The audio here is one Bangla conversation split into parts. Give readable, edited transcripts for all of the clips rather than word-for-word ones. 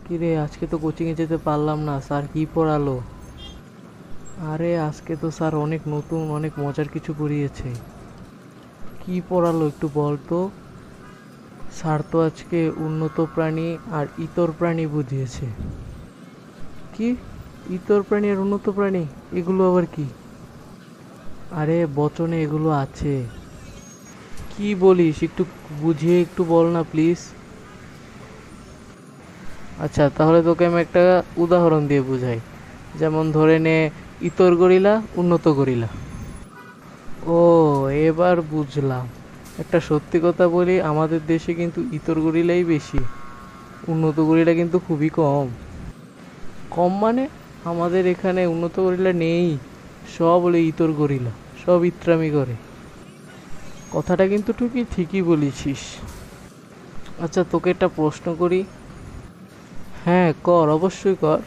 কিরে, আজকে তো কোচিংয়ে যেতে পারলাম না, স্যার কি পড়ালো? আরে আজকে তো স্যার অনেক নতুন অনেক মজার কিছু পড়িয়েছে। কি পড়ালো একটু বল তো। স্যার তো আজকে উন্নত প্রাণী আর ইতর প্রাণী বুঝিয়েছে। কি? ইতর প্রাণী আর উন্নত প্রাণী, এগুলো আবার কি? আরে বচনে এগুলো আছে। কি বলিস, একটু বুঝিয়ে একটু বল না প্লিজ। আচ্ছা, তাহলে তোকে আমি একটা উদাহরণ দিয়ে বুঝাই। যেমন ধরে নে, ইতর গরিলা, উন্নত গরিলা। ও, এবার বুঝলাম। একটা সত্যি কথা বলি, আমাদের দেশে কিন্তু ইতর গরিলাই বেশি, উন্নত গরিলা কিন্তু খুবই কম। কম মানে? আমাদের এখানে উন্নত গরিলা নেই, সব হলো ইতর গরিলা, সব ইত্রামি করে। কথাটা কিন্তু ঠিকই ঠিকই বলেছিস। আচ্ছা, তোকে একটা প্রশ্ন করি। হ্যাঁ কর, অবশ্যই কর।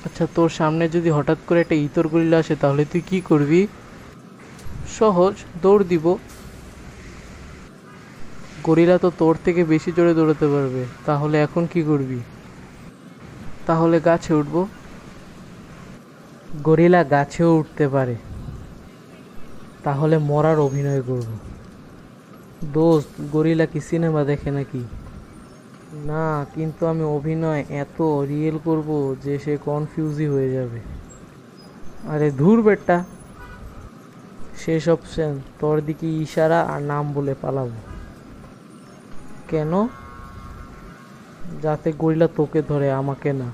আচ্ছা, তোর সামনে যদি হঠাৎ করে একটা ইতর গরিলা আসে তাহলে তুই কি করবি? সহজ, দৌড় দিব। গরিলা তো তোর থেকে বেশি জোরে দৌড়াতে পারবে, তাহলে এখন কি করবি? তাহলে গাছে উঠবো। গরিলা গাছেও উঠতে পারে, তাহলে মরার অভিনয় করব। দোস্ত, গরিলা কি সিনেমা দেখে নাকি? না, কিন্তু আমি অভিনয় এত রিয়েল করব যে সে কনফিউজই হয়ে যাবে। আরে ধুর বেটা, শেষ অপশন তোর দিকে ইশারা আর নাম বলে পালাবো। কেন? যাতে গরিলা তোকে ধরে, আমাকে না।